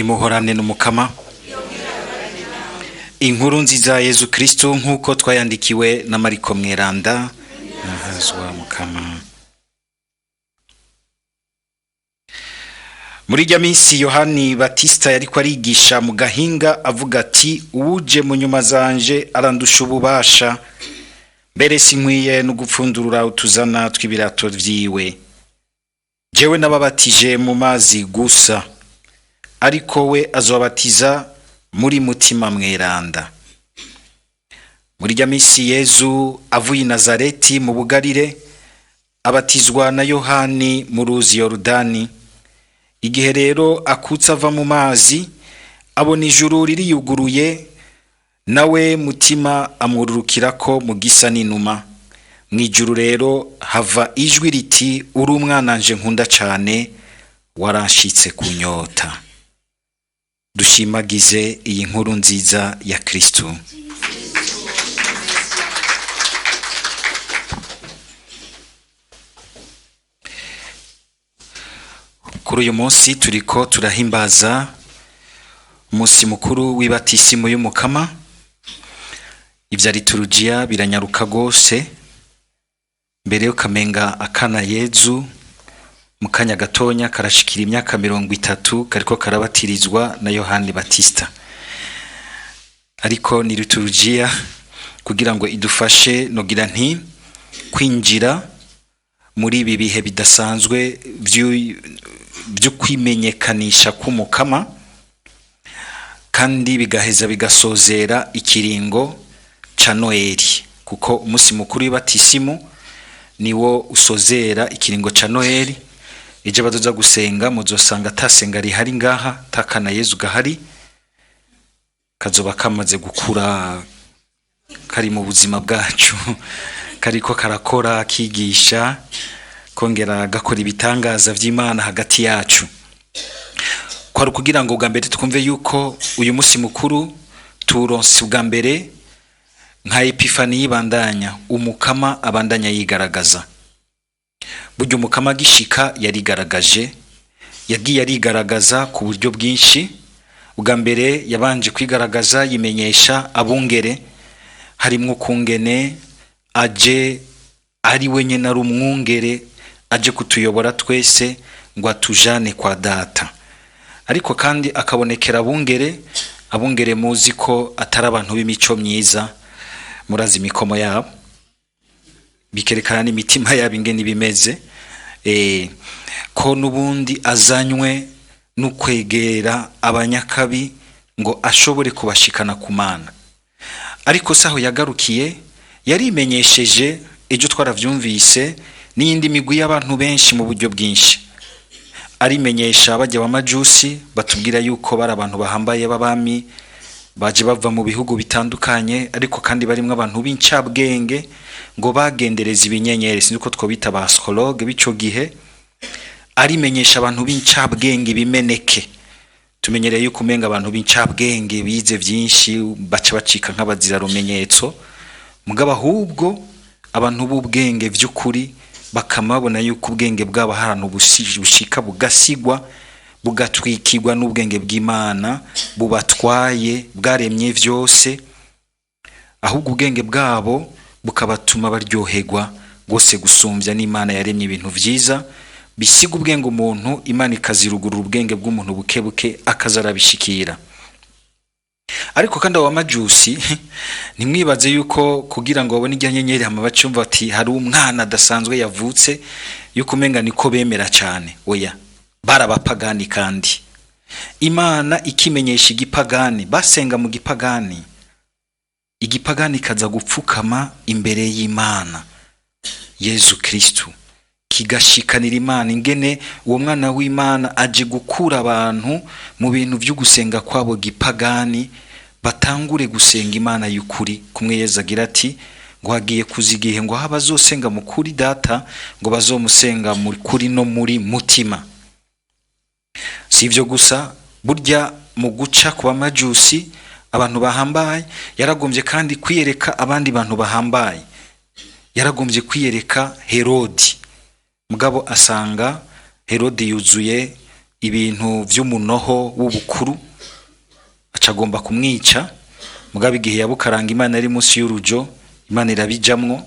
nimuhorane n'umukama. Inkuru nziza ya Yezu Kristo nk'uko twayandikiwe na Mariko Mweranda. Nahazwa mukama. Muri rya minsi Yohani Batista yariko arigisha mu gahinga avuga ati, uje mu nyuma zanje arandusha ububasha, mbere sinkwiye no gupfundurura utuzana tw'ibirato vyiwe. Jewe nababatije mu mazi gusa, ariko we azobatiza muri mutima mweranda. Muri rya minsi Yezu avuye i Nazareti mu Bugarire abatizwa na Yohani mu ruzi Yorodani. Igihe rero akutse ava mu mazi abona ijuru ririyuguruye, nawe mutima amururukirako mu gisa n'inuma. Mwijuru rero hava ijwi riti, uri umwananje nkunda cane, waranshitse kunyota. Dushimagize iyi nkuru nziza ya Kristo. Kuri uyu munsi turiko turahimbaza umunsi mukuru w'ibatisimu y'umukama. Ivya liturujia biranyaruka gose, mbere yo kamenga akana Yezu mu kanya gatonya karashikira imyaka 30 kariko karabatirizwa na Yohani Batista. Ariko ni liturujia kugira ngo idufashe nogira nti kwinjira muri ibi bihe bidasanzwe byo kwimenyekanisha k'umukama, kandi bigaheza bigasozera ikiringo ca Noeli, kuko umunsi mukuru w'ibatisimu niwo usozera ikiringo ca Noeli. Ije bazoza gusenga muzosanga tasenga rihari ngaha, takana Yezu gahari, kazoba kamaze gukura, kari mu buzima bwacu, kariko karakora kigisha, kongera gakora ibitangaza vy'Imana hagati yacu. Kwari kugira ngo bwa mbere twumve yuko uyu munsi mukuru turonse bwa mbere nka Epifani y'ibandanya, umukama abandanya yigaragaza. Buryo umukama gishika yarigaragaje, yagiye arigaragaza ku buryo bwinshi. Bwa mbere yabanje kwigaragaza yimenyesha abungere, harimwo kungene aje ari wenye na rumwungere, aje kutuyobora twese ngo atujane kwa data. Ariko kandi akabonekera abungere muzi ko atari abantu b'imico myiza, murazi imikomo yabo, bikerekana n'imitima yabo ingene bimeze, ko nubundi azanywe n'ukwegera abanyakabi ngo ashobore kubashikana ku Mana. Ariko saho yagarukiye yarimenyesheje, ejo twaravyumvise, n'indi migwi y'abantu benshi mu buryo bwinshi. Arimenyesha bajya b'amajusi, batubwira yuko bari abantu bahambaye b'abami baje bava mu bihugu bitandukanye, ariko kandi barimwe abantu b'incabwenge ngo bagendereza ibinyenyeri, sinzi ko twobita ba astrologue bico gihe. Arimenyesha abantu b'incabwenge bimeneke, tumenyereye yuko umenga abantu b'incabwenge bize vyinshi baca bacika nk'abazira rumenyetso, mugabo ahubwo abantu b'ubwenge vy'ukuri bakamabona yuko ubwenge bwabo harantu bushika bugasigwa, bugatwikirwa n'ubwenge bw'Imana bubatwaye bwaremye vyose, ahubwo ubwenge bwabo bukabatuma baryoherwa gose gusumvya n'Imana yaremye ibintu vyiza. Bisiga ubwenge umuntu, Imana ikazirugurura ubwenge bw'umuntu bukebuke akazarabishikira. Ariko kandi abamajusi nimwibaze yuko kugira ngo babone irya nyenyeri hama bacumva ati hari umwana adasanzwe yavutse, yuko umenga niko bemera cyane. Oya, barabapagani. Kandi Imana ikimenyesha igipagani, basenga mu gipagani, igipagani kaza gupfukama imbere y'Imana Yezu Kristo, kigashikanira Imana ingene uwo mwana w'Imana aje gukura abantu mu bintu byo gusenga kwabo gipagani, batangure gusenga Imana y'ukuri. Kumwe Yezu agira ati ngo hagiye kuzigihe ngo abazosenga mu kuri data, ngo bazomusenga mu kuri no muri mutima. Si ivyo gusa, burya mu guca kuba majusi abantu bahambaye, yaragombye kandi kwiyereka abandi bantu bahambaye. Yaragombye kwiyereka Herodi, mugabo asanga Herodi yuzuye ibintu vy'umunoho w'ubukuru acagomba kumwica. Mugabe igihe yabukaranga Imana ari munsi y'urujo, Imana irabijamwo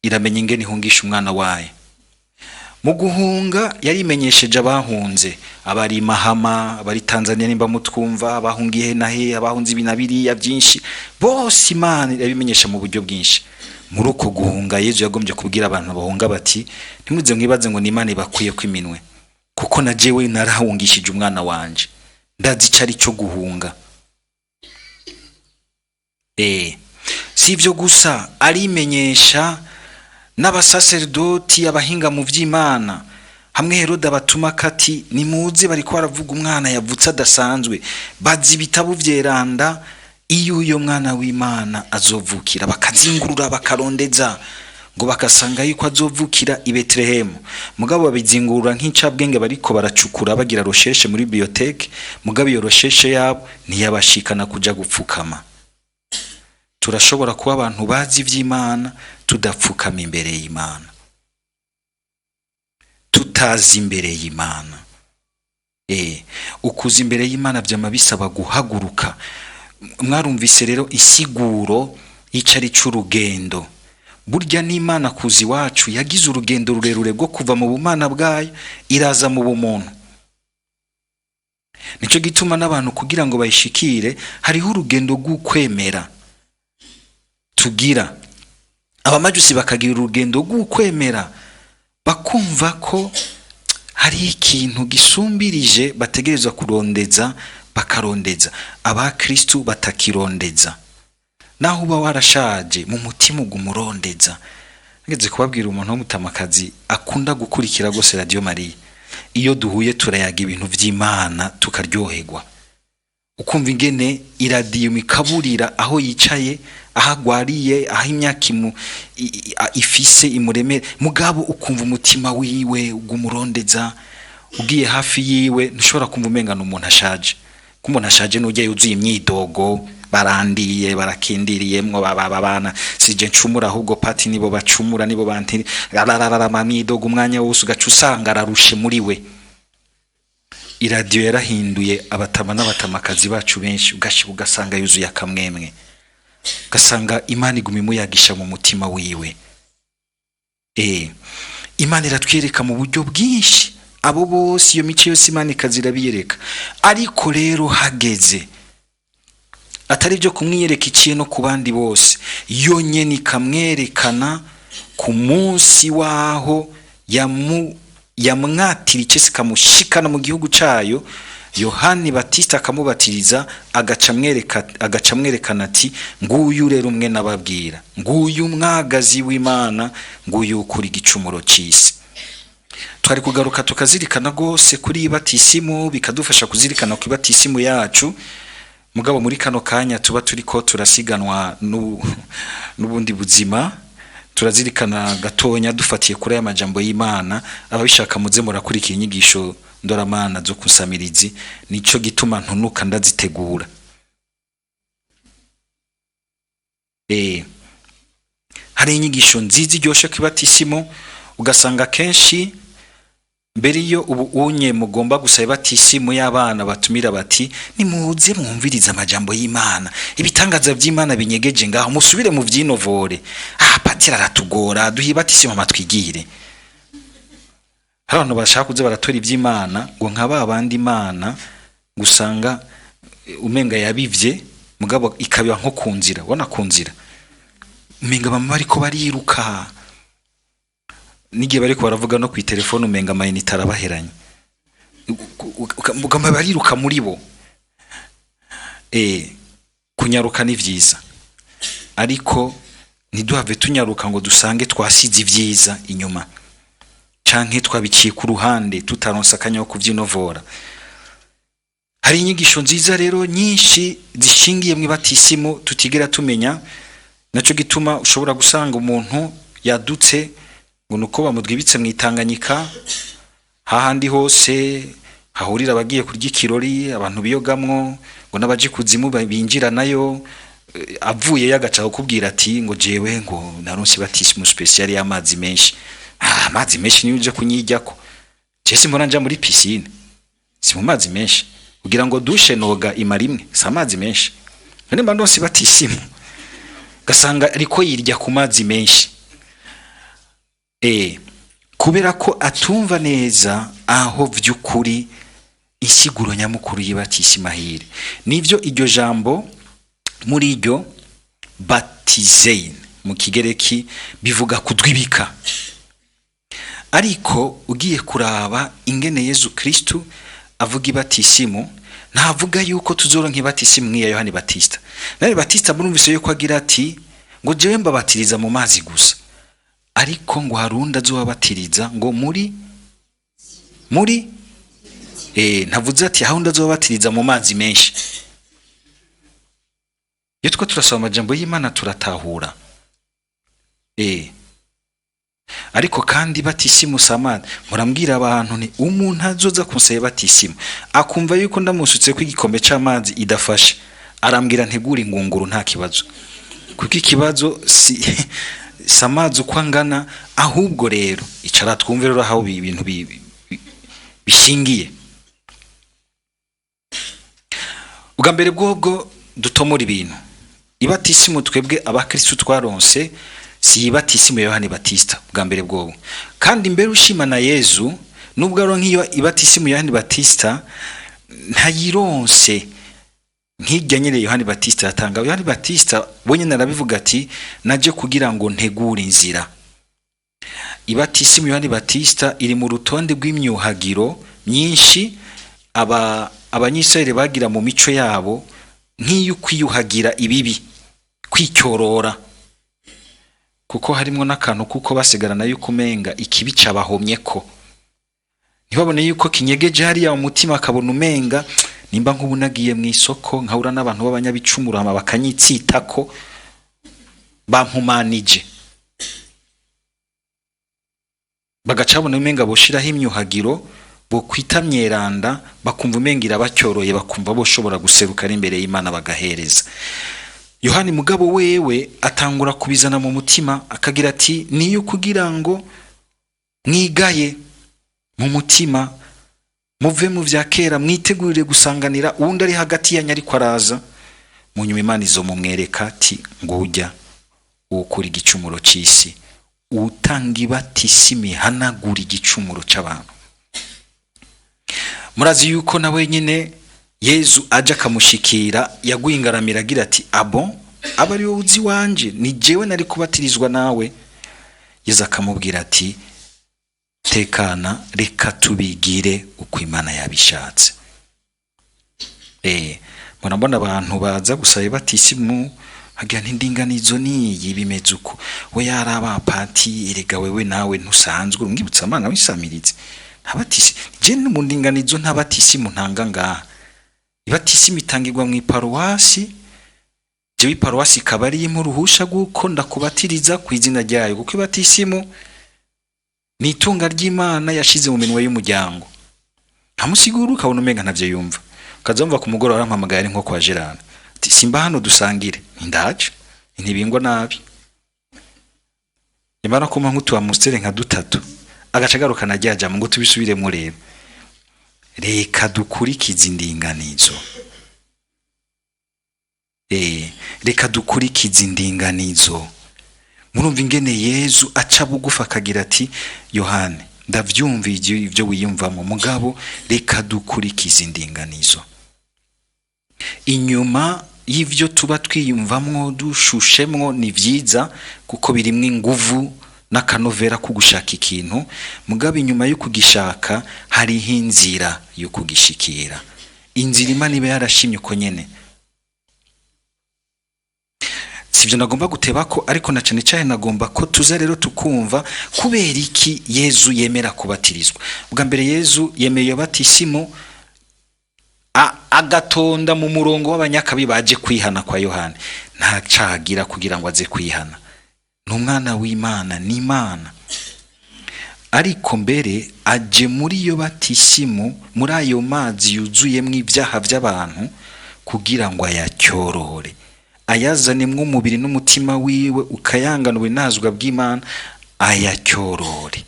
iramenya ingene ihungisha umwana wayo. Mu guhunga yarimenyesheje abahunze, abari Mahama, abari Tanzania nimba mutwumva, abahungiye nahe, abahunze ibinabiriya byinshi, bose Imana irabimenyesha mu buryo bwinshi. Muri uko guhunga Yesu yagombye kubwira abantu bahunga bati ntimuze mwibaze ngo ni Imana ibakwiye kwiminwe, kuko na jewe narahungishije umwana wanje, ndazi icari cyo guhunga. Si ibyo gusa, arimenyesha n'abasaserdoti, abahinga mu vy'Imana. Hamwe Herode abatuma kati nimuze bariko baravuga umwana yavutse adasanzwe, bazi ibitabo vyeranda iyo uyo mwana w'Imana azovukira, bakazingurura bakarondeza ngo bakasanga yuko azovukira i Betlehemu. Mugabo babizingurura nk'incabwenge bariko baracukura bagira recherche muri bibliothèque, mugabo iyo recherche yabo ntiyabashikana kuja gupfukama. Turashobora kuba abantu bazi ivy'Imana tudapfukama imbere y'Imana, tutazi imbere y'Imana. Ukuza imbere y'Imana vyama bisaba guhaguruka. Mwarumvise rero isiguro y'icari c'urugendo. Burya n'Imana kuzi wacu yagize urugendo rurerure bwo kuva mu bumana bwayo iraza mu bumuntu. Nico gituma n'abantu kugira ngo bayishikire hariho urugendo rw'ukwemera tugira. Abamajusi bakagira urugendo rw'ukwemera, bakumva ko hari ikintu gisumbirije bategerezwa kurondeza, bakarondeza. Abakristu batakirondeza, naho uba warashaje mu mutima ugumurondeza. Ngeze kubabwira umuntu w'umutamakazi akunda gukurikira gose Radio Maria, iyo duhuye turayaga ibintu vy'Imana tukaryoherwa, ukumva ingene iradiyo mikaburira aho yicaye, ahagwariye, aho imyaka ifise imuremere, mugabo ukumva umutima wiwe ugumurondeza. Ugiye hafi yiwe ntushobora kumva umengana umuntu ashaje, ko umuntu ashaje n'ujye yuzuye imyidogo, barandiye barakindiriyemwo babana sije ncumura ahubwo pati nibo bacumura, nibo bantiri mamidogo umwanya wose ugaca usanga ararushe muri we. Iradiyo yarahinduye abatama n'abatamakazi bacu benshi, ugasanga yuzuye akamwemwe, ugasanga Imana iguma imuyagisha mu mutima wiwe. Imana iratwereka mu buryo bwinshi abo bose, iyo mico yose Imana ikazira biyereka. Ariko rero hageze atari byo kumwiyereka iciye no ku bandi bose, yonyene ikamwerekana ku munsi waho yamwatira icese kamushikana mu gihugu cayo. Yohani Batista akamubatiriza, agaca mwerekana ati nguyu rero umwe nababwira, nguyu mwagazi w'Imana, nguyu ukuri igicumuro c'isi. Twari kugaruka tukazirikana gose kuri batisimu, bikadufasha kuzirikana ku batisimu yacu. Mugabo muri kano kanya tuba turiko turasiganwa n'ubundi buzima, turazirikana gatonya dufatiye kuri aya majambo y'Imana. Ababishaka muze murakurikira inyigisho ndoramana zo kusamirizi, nico gituma ntunuka ndazitegura. Hari inyigisho nziza iryoshe kwibatisimo, ugasanga kenshi mbere iyo ubu unye mugomba gusaba batisimu y'abana batumira bati nimuze mwumviriza amajambo y'Imana, ibitangaza by'Imana binyegeje ngaho musubire mu vyinovore. Patira aratugora, duhi batisimu amatwigire. Hari abantu bashaka kuze baratora ivy'Imana ngo nkaba abandi Imana gusanga umenga yabivye, mugabo ikabiba nko kunzira, wona kunzira umenga bamwe bariko bariruka, nigiye bariko baravuga no ku telefone umenga amayinite arabaheranye, mugamba bariruka muri bo. Kunyaruka ni vyiza, ariko ntiduhave tunyaruka ngo dusange twasize ivyiza inyuma, canke twabiciye ku ruhande tutaronsa akanya ko kuvyinovora. Hari inyigisho nziza rero nyinshi zishingiye mu batisimu tutigera tumenya. Naco gituma ushobora gusanga umuntu yadutse ngo nuko bamudwibitse mu Itanganyika, hahandi hose hahurira abagiye kurya ikirori, abantu biyogamwo, ngo n'abaje kuzimu binjira nayo. Avuye yagaca kukubwira ati ngo jewe ngo naronse batisimu special y'amazi menshi. Amazi menshi niyo uje kunyijyako, Jesse mbona nja muri piscine. si mu mazi menshi kugira ngo dushe noga imara imwe si amazi menshi none mba ndose batisimu gasanga ariko yirya ku mazi menshi kubera ko atumva neza aho vy'ukuri isiguro nyamukuru y'ibatisimahire nivyo iryo jambo muri iryo batizein mu kigereki bivuga kudwibika ariko ugiye kuraba ingene Yesu Kristo avuga ibatisimu ntavuga yuko tuzoronka ibatisimu nk'iya Yohani Batista. Nawe Batista murumvise yuko agira ati ngo jewe mbabatiriza mu mazi gusa ariko ngo harunda azobabatiriza ngo muri ntavuze ati harunda azobabatiriza mu mazi menshi. Iyo two turasoma amajambo y'Imana turatahura ariko kandi batisimu samad murambwira abantu ni umuntu azoza kunsaba batisimu akumva yuko ndamusutse ko igikombe c'amazi idafashe arambwira ntegura ingunguru nta kibazo kuko ikibazo si samazi uko angana ahubwo rero icara twumve rero aho ibintu bishingiye ubwa mbere bwobwo dutomora ibintu ibatisimu twebwe abakristo twaronse si ibatisimu Yohani Batista bwa mbere bwobo kandi mbere ushima na Yesu nubwo aro nk'iyo ibatisimu Yohani Batista ntayironse nk'ijya nyene Yohani Batista yatanga. Yohani Batista bonye narabivuga ati naje kugira ngo ntegure inzira. Ibatisimu Yohani Batista iri mu rutonde rw'imyuhagiro myinshi abanyisraeli bagira mu mico yabo nk'iyo kwiyuhagira ibibi kwicyorora kuko harimo n'akantu kuko basigarana yuko umenga ikibi cabahomye ko ntibabone yuko kinyegeje hariya umutima akabona umenga nimba nk'ubu nagiye mu isoko nkahura n'abantu b'abanyabicumuro bakanyitsita ko bampumanije bagacabona umenga boshiraho imyuhagiro bo kwitamyeranda bakumva umengira bacyoroye bakumva boshobora guseruka ari imbere y'Imana bagahereza. Yohani mugabo wewe atangura kubizana mu mutima akagira ati niyo kugira ngo mwigaye mu mutima muve mu vya kera mwitegurire gusanganira uwundi ari hagati ya nyari kwaraza mu nyuma Imana izo mumwereka ati ngo ujya ukuri igicumuro c'isi utanga ibatisimi hanagura igicumuro c'abantu. Murazi yuko nawe nyine Yesu aje akamushikira yagwingaramira agira ati abari wowe uzi wanje ni jewe nari kubatirizwa nawe. Yesu akamubwira ati tekana reka tubigire uko Imana yabishatse. Murabona abantu baza gusaba batisimu hagira n'indinganizo niyi bimeze uko we yaraba pati erega wewe nawe ntusanzwe umwibutsa Imana wisamiritse ntabatisi je mu ndinganizo ntabatisimu ntanga ngaha. Ibatisimu itangirwa mu iparuwasi jewe iparuwasi kabari mu ruhusha guko ndakubatiriza ku izina ryayo kuko ibatisimu ni itunga ry'Imana yashize mu minwe y'umuryango. Ntamusiguru ukabona umenga ntavyo yumva kazomva ku mugoro arampamagaye ari nko kwa Gerard ati simba hano dusangire ndaje ntibingwa nabi Imana kuma nkutu wa mustere nka dutatu agacagaruka najyaja ngo tubisubire mureba reka dukurikiza indinganizo reka dukurikiza indinganizo. Murumva ingene Yesu aca bugufa akagira ati Yohane ndavyumva ivyo wiyumvamo mugabo reka dukurikiza indinganizo. Inyuma y'ivyo tuba twiyumvamwo dushushemwo ni vyiza kuko birimwe inguvu n'akanovera kugushaka ikintu mugabo inyuma yo kugishaka hariho inzira yo kugishikira. Inzira Imana ibe yarashimye uko nyene sivyo nagomba guteba ko ariko na cane cyane nagomba ko tuza rero tukumva kubera iki Yesu yemera kubatirizwa. Bwa mbere Yesu yemeye batisimu agatonda mu murongo w'abanyakabi baje kwihana kwa Yohani nta cagira kugira ngo aze kwihana n'umwana w'Imana ni Imana ariko mbere aje muri yo batisimu muri ayo mazi yuzuyemwe ibyaha by'abantu kugira ngo ayacyorore ayazanemwe umubiri n'umutima wiwe ukayanganwe nazwa bw'Imana ayacyorore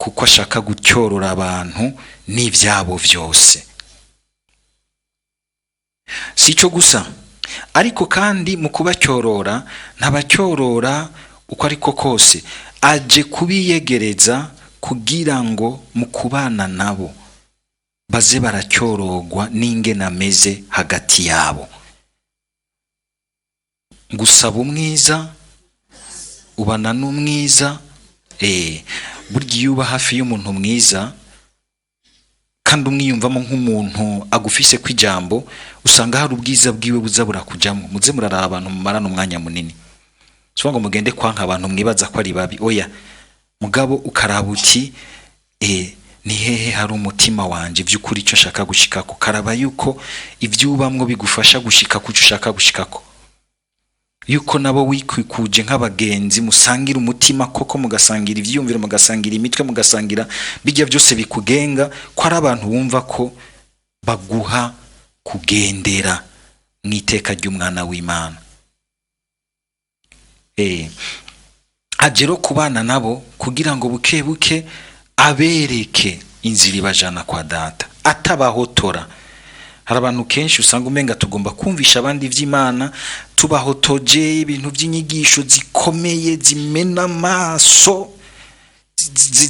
kuko ashaka gutyorora abantu n'ibyabo byose. Si cyo gusa ariko kandi mu kubacyorora ntabacyorora uko ariko kose, aje kubiyegereza kugira ngo mu kubana nabo baze baracyorogwa n'ingene ameze hagati yabo. Gusaba umwiza ubana n'umwiza, burya iyo uba hafi y'umuntu mwiza kandi umwiyumvamo nk'umuntu agufise kw'ijambo, usanga hari ubwiza bwiwe buza burakujamo. Muze muraraba abantu mumarana umwanya munini, so ngo mugende kwanka abantu mwibaza ko ari babi, oya mugabo ukaraba uti ni hehe hari umutima wanje by'ukuri icyo shaka gushikako, karaba yuko ivyubamwo bigufasha gushika kuco ushaka gushikako, yuko nabo wikwikuje nk'abagenzi musangira umutima koko, mugasangira ivyiyumviro, mugasangira imitwe, mugasangira bijya byose bikugenga, ko ari abantu bumva ko baguha kugendera mw'iteka ry'umwana w'Imana. Ajero kubana nabo kugira ngo buke buke abereke inzira ibajana kwa data, atabahotora. Hari abantu kenshi usanga umenga tugomba kumvisha abandi ivy'Imana, tubahotoje ibintu by'inyigisho zikomeye zimena amaso,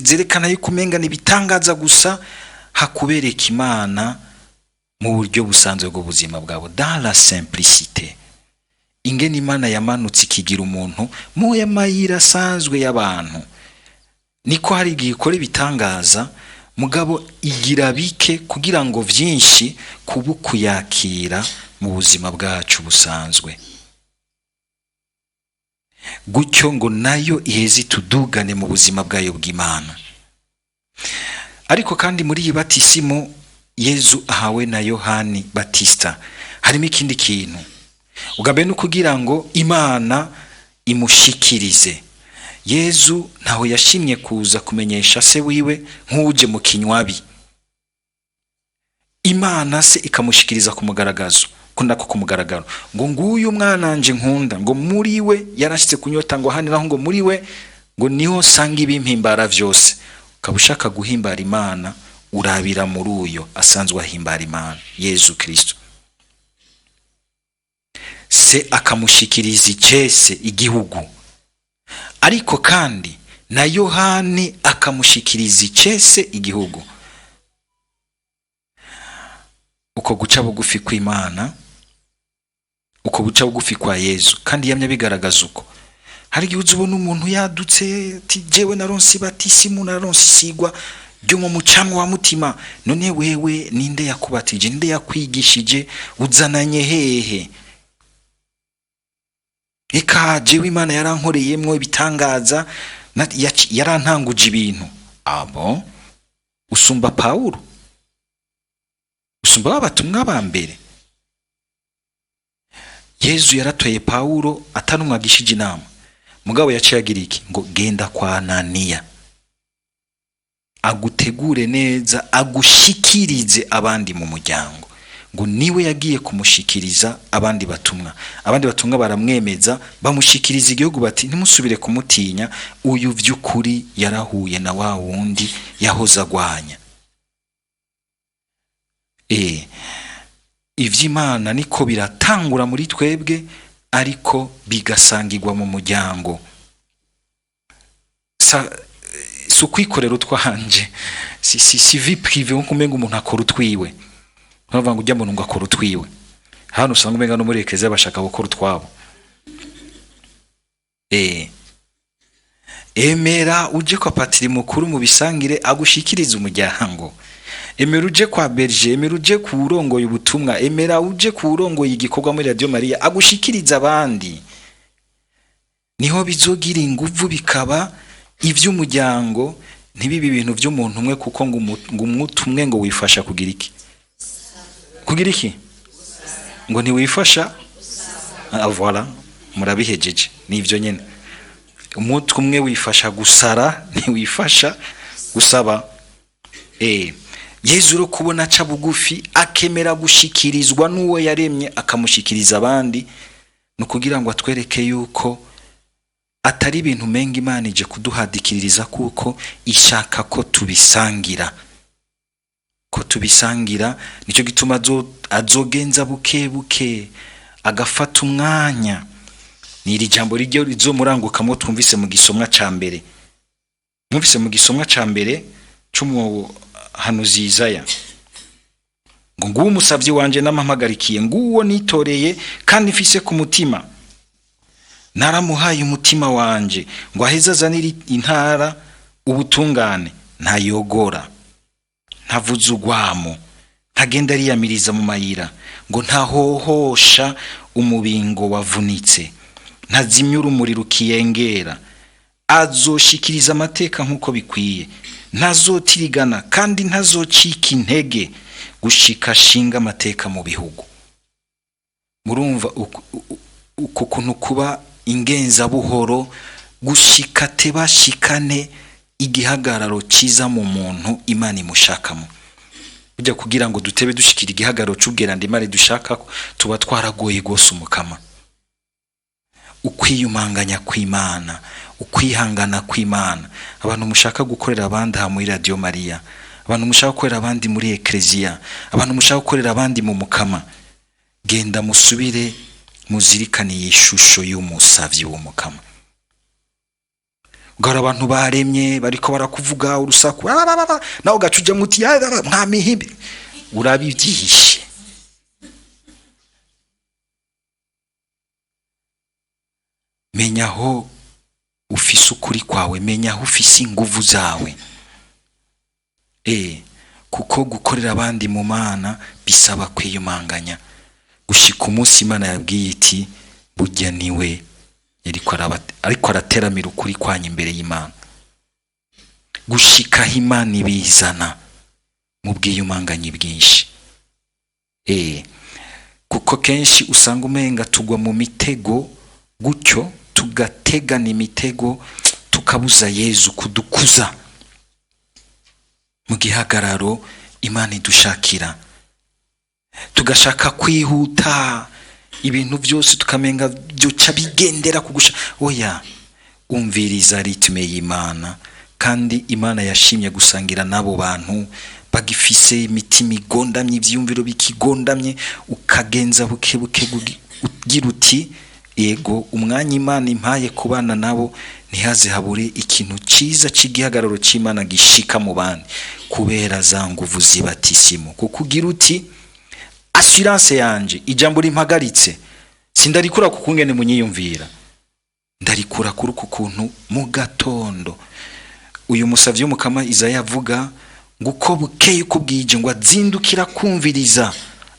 zerekana yuko umenga nibitangaza gusa, hakubereka Imana mu buryo busanzwe bwo buzima bwabo, dans la simplicité. Ingene Imana yamanutse ikigira umuntu mu yamayira asanzwe y'abantu, niko hari igihe ikora ibitangaza mugabo igira bike kugira ngo vyinshi kubu kuyakira mu buzima bwacu busanzwe, gutyo ngo nayo ihezi tudugane mu buzima bwayo bw'Imana. Ariko kandi muri iyi batisimo Yezu ahawe na Yohani Batista harimo ikindi kintu, ugambe no kugira ngo Imana imushikirize. Yezu ntaho yashimye kuza kumenyesha se wiwe nk'uje mu kinywabi, Imana se ikamushikiriza ku mugaragazo, kundako ku mugaragaro ngo nguyu mwananje nkunda, ngo muri we yarashitse kunyota, ngo haniraho ngo muri we ngo niho sanga ibimpimbara vyose. Ukabushaka guhimbara Imana urabira muri uyo asanzwe ahimbara Imana, Yezu Kristo. Se akamushikiriza icese igihugu, ariko kandi na Yohani akamushikiriza icese igihugu. Uko guca bugufi kw'Imana, uko guca bugufi kwa Yezu kandi yamye bigaragaza uko. Hari igihe uzubona umuntu yadutse ati jewe naronse batisimu, naronse isigwa ryo mu mucanwa wa mutima. None wewe ninde yakubatije, ninde yakwigishije, uzananye hehe? Eka jewe Imana yarankoreyemwo ibitangaza, yarantanguje ibintu. Abo usumba Paulo, usumba abatumwa ba mbere. Yezu yaratoye Paulo atanumwagishije inama, mugabo yaciye agira iki? Ngo genda kwa Ananiya agutegure neza, agushikirize abandi mu muryango. Ngo niwe yagiye kumushikiriza abandi batumwa. Abandi batumwa baramwemeza, bamushikiriza igihugu bati ntimusubire kumutinya, uyu vy'ukuri yarahuye na wa wundi yahoza agwanya. Ivy'Imana niko biratangura muri twebwe, ariko bigasangirwa mu muryango. Si ukwikorera utwanje, si vie privée nko kumenga umuntu akora utwiwe. Nkavuga ngo ujya muntu ngo akora utwiwe. Hano usanga umenga no muri ekeza bashaka gukora utwabo. Emera uje kwa patiri mukuru mu bisangire agushikiriza umuryango. Emera uje kwa berger, emera uje ku urongoye ubutumwa, emera uje ku urongoye igikorwa muri Radio Maria agushikiriza abandi. Niho bizogira inguvu, bikaba ivy'umuryango, ntibibi ibintu by'umuntu umwe, kuko ngo umutumwe ngo wifasha kugira iki? Kugira iki? Ngo ntiwifasha? Voilà, murabihejeje. Nivyo nyene. Umutwe umwe wifasha gusara, ntiwifasha gusaba. Yezu ro kubona aca bugufi akemera gushikirizwa n'uwo yaremye, akamushikiriza abandi, no kugira ngo atwereke yuko atari ibintu menga Imana ije kuduhadikiririza kuko ishaka ko tubisangira. Nicyo gituma azogenza buke buke agafata umwanya. Ni iri jambo rijyo rizomurangukamo twumvise mu gisomwa ca mbere. Mwumvise mu gisomwa ca mbere c'umuhanuzi Yesaya. Ngo nguwo umusavyi wanje n'amampagarikiye, nguwo nitoreye kandi mfise ku mutima. Naramuhaye umutima wanje ngo aheze azanire intara ubutungane, ntayogora, ntavuza urwamo, ntagenda ariyamiriza mu mayira, ngo ntahohosha umubingo wavunitse, ntazimya urumuri rukiyengera. Azoshikiriza amateka nk'uko bikwiye, ntazotirigana kandi ntazocika intege gushika shinga amateka mu bihugu. Murumva uko kuntu kuba ingenza buhoro gushika tebashikane igihagararo ciza mu muntu Imana imushakamo. Ujya kugira ngo dutebe dushikira igihagararo c'ubweranda Imana dushaka, tuba twaragoye gose umukama. Ukwiyumanganya kw'Imana, ukwihangana kw'Imana. Abantu mushaka gukorera abandi ha muri Radio Maria, abantu mushaka gukorera abandi muri Ecclesia, abantu mushaka gukorera abandi mu mukama, genda musubire muzirikane ishusho y'umusavyi w'umukama. Gara abantu baremye bariko barakuvuga urusaku, naho gacuja muti mwamihimbi, urabivyihishe. Menya aho ufise ukuri kwawe, menya aho ufise inguvu zawe. Kuko gukorera abandi mu Mana bisaba kwiyumanganya. Gushika umunsi Imana yabwiye iti burya niwe ariko arateramira ukuri kwanya imbere y'Imana. Gushika Imana ibizana mu bwiyumanganye bwinshi. Kuko kenshi usanga umenga tugwa mu mitego gutyo, tugategana imitego tukabuza Yezu kudukuza mu gihagararo Imana idushakira. Tugashaka kwihuta ibintu byose tukamenga byoca bigendera kugusha. Oya, umviriza ritme y'Imana, kandi Imana yashimye gusangira nabo bantu bagifise imitima igondamye, ivyumviro bikigondamye. Ukagenza buke buke ugira uti ego umwanya Imana impaye kubana nabo ntihaze habure ikintu ciza c'igihagararo c'Imana gishika mu bandi kubera za nguvu zibatisimu. Kuko ugira uti assurance yanje ijambo rimpagaritse sindarikura kukungene munyiyumvira, ndarikura kuri kukuntu mu gatondo uyu musavyi w'umukama Yesaya avuga ngo uko bukeye kubwije ngo azindukira kumviriza,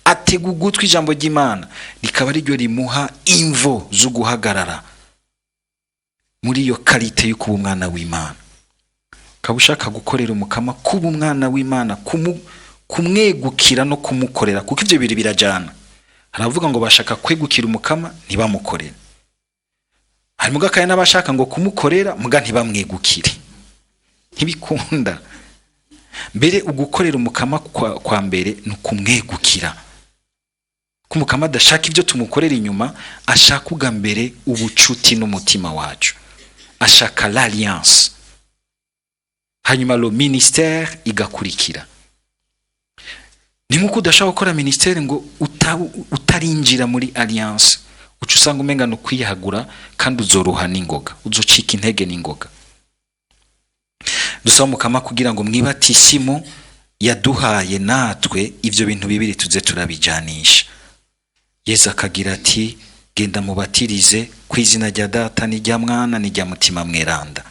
atega ugutwi ijambo ry'Imana rikaba ryo rimuha imvo zo guhagarara muri iyo karite yo kuba umwana w'Imana. Kabushaka gukorera umukama, kuba umwana w'Imana, kumwegukira no kumukorera, kuko ivyo biri birajana. Haravuga ngo bashaka kwegukira umukama ntibamukorera, harimo gakaye n'abashaka ngo kumukorera muga ntibamwegukire, ntibikunda. Mbere ugukorera umukama kwa mbere no kumwegukira. Kumukama adashaka ivyo tumukorera inyuma, ashaka uga mbere ubucuti n'umutima wacu, ashaka l'alliance, hanyuma lo ministère igakurikira. Ni nkuko udashaka gukora ministère ngo utarinjira muri alliance, uca usanga umenga no kwiyahagura kandi uzoruha n'ingoga, uzocika intege n'ingoga. Dusaba umukama kugira ngo mwibatisimu yaduhaye natwe ivyo bintu bibiri tuze turabijanisha. Yesu akagira ati genda mubatirize ku izina rya Data n'irya Mwana n'irya Mutima Mweranda.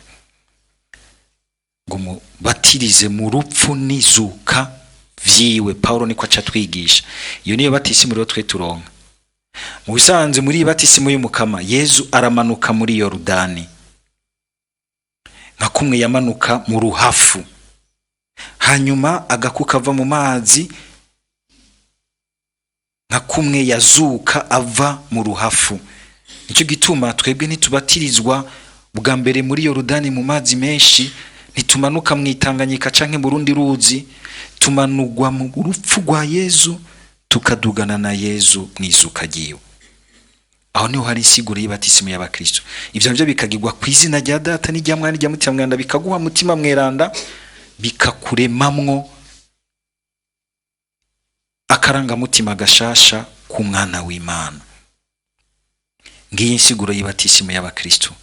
Ngo mubatirize mu rupfu n'izuka vyiwe. Paulo niko aca twigisha. Iyo niyo batisimu rero twe turonka. Mu bisanzwe muri batisimu y'umukama Yesu aramanuka muri Yorodani nka kumwe yamanuka mu ruhafu, hanyuma agakuka ava mu mazi nka kumwe yazuka ava mu ruhafu. Nicyo gituma twebwe ntitubatirizwa bwa mbere muri Yorodani mu mazi menshi, ntitumanuka mu Itanganyika canke mu rundi ruzi, tumanugwa mu rupfu rwa Yesu tukadugana na Yesu mwizuka giwe. aho niho hari insiguro y'ibatisimu y'abakristo. Ivyo navyo bikagirwa ku izina rya Data n'irya Mwana n'irya Mutima Mweranda, bikaguha mutima mweranda, bikakuremamwo akaranga mutima gashasha ku mwana w'Imana. Ngiyi insiguro y'ibatisimu y'abakristo.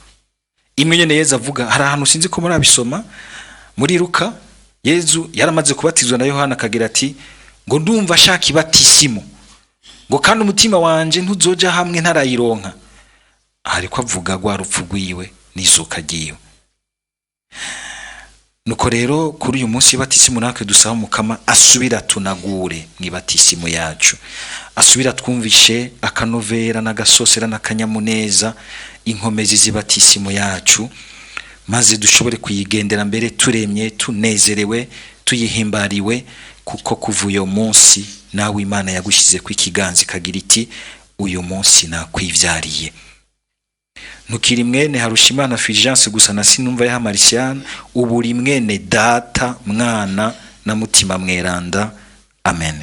Imwe nyene Yezu avuga, hari ahantu sinzi ko murabisoma muri Luka, Yezu yaramaze kubatizwa na Yohana akagira ati ngo ndumva shaka ibatisimu, ngo kandi umutima wanje ntuzoja hamwe ntarayironka. Ariko avuga gwa rupfu rwiwe n'izuka ryiwe. Nuko rero kuri uyu munsi ibatisimu natwe dusaba Mukama asubira tunagure mwibatisimu yacu, asubira twumvishe akanovera n'agasosera n'akanyamuneza inkomezi z'ibatisimu yacu, maze dushobore kuyigendera mbere turemye, tunezerewe, tuyihimbariwe, kuko kuva uyo munsi nawe Imana yagushize ku ikiganza ikagira iti uyu munsi nakwivyariye. Ntukiri mwene Harushimana Fulgence gusa na Sinumva ya Marciana, ubu uri mwene Data, Mwana na Mutima Mweranda. Amen.